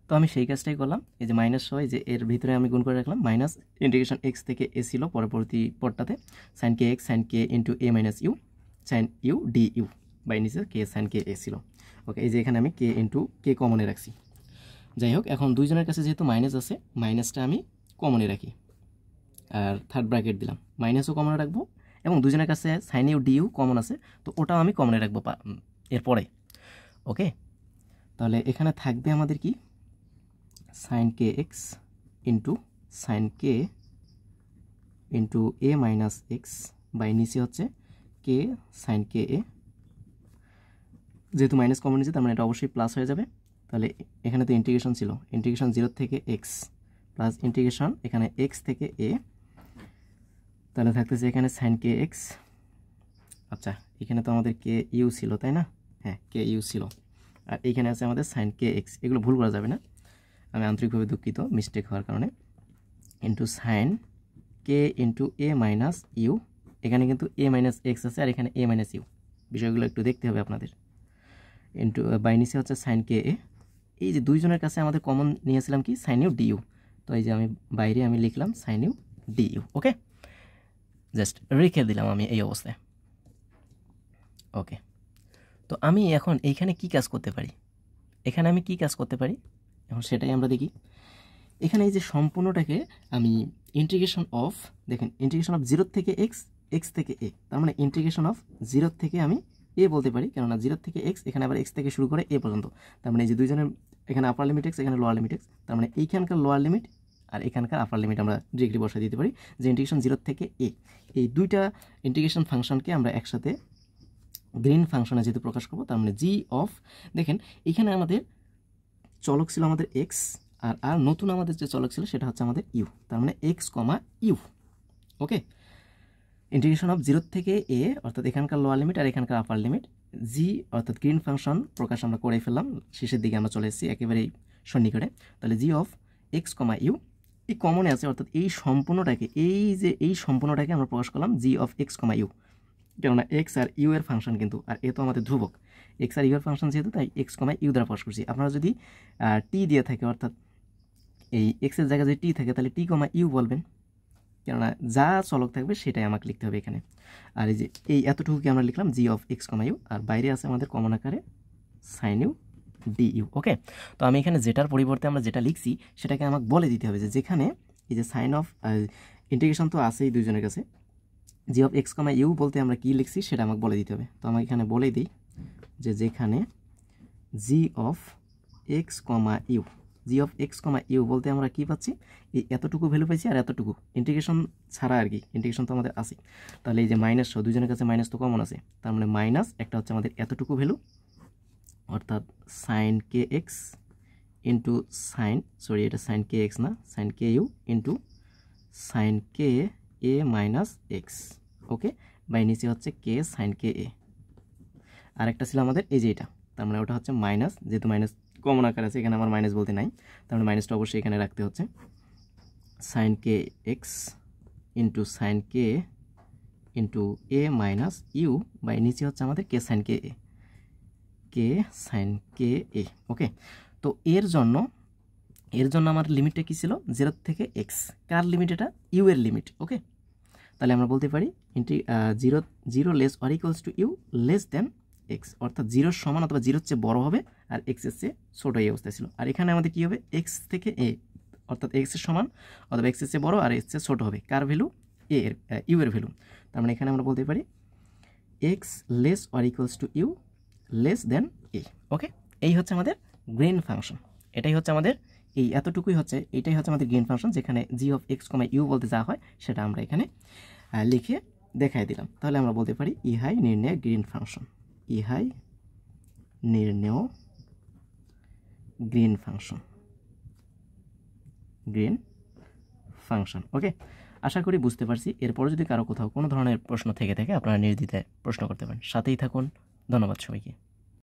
তো আমি সেই কাজটাই করলাম, এই যে মাইনাস হয় যে এর ভিতরে আমি গুণ করে রাখলাম, মাইনাস ইন্টিগ্রেশন এক্স থেকে এ ছিল পরবর্তী পদটাতে sine K X sine K into A minus U sine U D U, by নিচে কে সাইন কে এ ছিল। ওকে, এই যে এখানে আমি কে ইন্টু কে কমনে রাখছি। যাই হোক, এখন দুইজনের কাছে যেহেতু মাইনাস আছে, মাইনাসটা আমি কমনে রাখি আর থার্ড ব্র্যাকেট দিলাম, মাইনাসও কমনে রাখবো এবং দুজনের কাছে sine U D u common আছে, তো ওটাও আমি কমনে রাখবো এরপরে। ওকে, তাহলে এখানে থাকবে আমাদের কি sine K x into sine K into A minus x by নিচে হচ্ছে কে সাইন কে এ, যেহেতু মাইনাস কমন নিচ্ছে তার মানে এটা অবশ্যই প্লাস হয়ে যাবে। তাহলে এখানে তো ইন্টিগ্রেশন ছিল, ইন্টিগ্রেশন 0 থেকে এক্স প্লাস ইন্টিগ্রেশন এখানে এক্স থেকে এ, তাহলে থাকতেছে এখানে সাইন কে এক্স। আচ্ছা, এখানে তো আমাদের কে ইউ ছিল তাই না, হ্যাঁ কে ইউ ছিল, আর এইখানে আছে আমাদের সাইন কে এক্স, এগুলো ভুল করা যাবে না, আমি আন্তরিকভাবে দুঃখিত মিস্টেক হওয়ার কারণে। ইন্টু সাইন কে ইন্টু এ মাইনাস ইউ, এখানে কিন্তু এ মাইনাস এক্স আছে আর এখানে এ মাইনাস ইউ, বিষয়গুলো একটু দেখতে হবে আপনাদের। ইন্টু বাই নিচে হচ্ছে সাইন কে এ, এই যে দুইজনের কাছে আমাদের কমন নিয়েছিলাম কি সাইন ইউ ডি ইউ, তো এই যে আমি বাইরে আমি লিখলাম sine U D U. Okay, just রেখে দিলাম আমি এই অবস্থায়। ওকে, তো আমি এখন এইখানে কি কাজ করতে পারি, এখানে আমি কি কাজ করতে পারি এখন সেটাই আমরা দেখি। এখানে এই যে সম্পূর্ণটাকে আমি ইন্টিগ্রেশন অফ, দেখেন ইন্টিগ্রেশন অফ 0 থেকে এক্স, এক্স থেকে এ, তার মানে ইন্টিগ্রেশন অফ 0 থেকে আমি এ বলতে পারি, কেননা 0 থেকে এক্স, এখানে আবার এক্স থেকে শুরু করে এ পর্যন্ত, তার মানে এই যে দুইজনের এখানে আপার লিমিট এক্স, এখানে লোয়ার লিমিট এক্স, তার মানে এইখানকার লোয়ার লিমিট আর এখানকার আপার লিমিট আমরা ডিরেক্টলি বসাই দিতে পারি যে ইন্টিগ্রেশন 0 থেকে এ, এই দুইটা ইন্টিগ্রেশন ফাংশনকে আমরা একসাথে গ্রিন ফাংশনে যেহেতু প্রকাশ করবো, তার মানে জি অফ, দেখেন এখানে আমাদের চলক ছিল আমাদের এক্স, আর নতুন আমাদের যে চলক ছিল সেটা হচ্ছে আমাদের ইউ, তার মানে x comma u. Okay, integration of 0 থেকে এ অর্থাৎ এখানকার লোয়ার লিমিট আর এখানকার আপার লিমিট, জি অর্থাৎ গ্রিন ফাংশন প্রকাশ আমরা করে ফেললাম, শেষের দিকে আমরা চলে এসেছি একেবারেই সন্নিকটে। তাহলে জি অফ এক্স কমা ইউ, এই কমনে আছে অর্থাৎ এই সম্পূর্ণটাকে আমরা প্রকাশ করলাম জি অফ এক্স কমা ইউ, কেননা এক্স আর ইউ এর ফাংশন কিন্তু, আর এ তো আমাদের ধ্রুবক, এক্স আর ইউ এর ফাংশন যেহেতু তাই এক্স কমা ইউ দ্বারা প্রকাশ করছি। আপনারা যদি টি দিয়ে থাকে অর্থাৎ এই এক্সের জায়গায় যদি টি থাকে তাহলে টি কমা ইউ বলবেন, কেননা যা চলক থাকবে সেটাই আমাকে লিখতে হবে এখানে। আর এই যে এই এতটুকুকে আমরা লিখলাম জি অফ এক্স কমা ইউ, আর বাইরে আছে আমাদের কমন আকারে sign U D U. Okay, তো আমি এখানে যেটার পরিবর্তে আমরা যেটা লিখছি সেটাকে আমাকে বলে দিতে হবে যে যেখানে এই যে সাইন অফ ইন্টিগ্রেশন তো আছেই দুইজনের কাছে, জি অফ এক্স কমা ইউ বলতে আমরা কি লিখছি সেটা আমাকে বলে দিতে হবে। তো আমি এখানে বলে দিই যে যেখানে G of X comma U, G of X comma U বলতে আমরা কি পাচ্ছি, এই এতটুকু ভ্যালু পাইছি আর এতটুকু ইন্টিগ্রেশন ছাড়া আর কি, ইন্টিগ্রেশন তো আমাদের আছে, তাহলে এই যে মাইনাস দুজনের কাছে মাইনাস তো কমন আছে, তার মানে মাইনাস একটা হচ্ছে আমাদের এতটুকু ভ্যালু অর্থাৎ সাইন কে এক্স ইন্টু সাইন, সরি এটা সাইন কে এক্স না, sine K U into sine K A minus x. Okay, by নিচে হচ্ছে কে সাইন কে এ, আর একটা ছিল আমাদের এই যে এটা, তার মানে ওটা হচ্ছে মাইনাস, যেহেতু মাইনাস কমন আকার আছে এখানে আমার মাইনাস বলতে নাই, তার মানে মাইনাসটা অবশ্যই এখানে রাখতে হচ্ছে, sine K x into sine K into A minus u by নিচে হচ্ছে আমাদের কে sine K A, K sine K A. ওকে, তো এর জন্য আমার লিমিটটা কী ছিল 0 থেকে এক্স, কার লিমিট এটা, ইউ এর লিমিট। ওকে, তাহলে আমরা বলতে পারি zero less or equals to you less than x, অর্থাৎ 0 সমান অথবা 0 চেয়ে বড় হবে আর এক্সের চেয়ে ছোটো এই অবস্থায় ছিল। আর এখানে আমাদের কী হবে, এক্স থেকে এ অর্থাৎ এক্সের সমান অথবা এক্সের চেয়ে বড় আর এক্স চেয়ে ছোটো হবে কার ভ্যালু, এ এর ইউ এর ভ্যালু। তার মানে এখানে আমরা বলতে পারি X less or equals to you less than A. Okay, এই হচ্ছে আমাদের গ্রিন ফাংশন, এটাই হচ্ছে আমাদের এই এতটুকুই হচ্ছে, এটাই হচ্ছে আমাদের গ্রিন ফাংশন, যেখানে G of X comma U বলতে যা হয় সেটা আমরা এখানে লিখে দেখাই দিলাম। তাহলে আমরা বলতে পারি ইহাই নির্ণয় গ্রিন ফাংশন, ইহাই নির্ণয় green function. Green function. Okay, আশা করি বুঝতে পারছি। এরপর যদি কারো কোথাও কোনো ধরনের প্রশ্ন থেকে থাকে আপনারা নির্দ্বিধায় প্রশ্ন করতে পারেন। সাথেই থাকুন। ধন্যবাদ সবাইকে।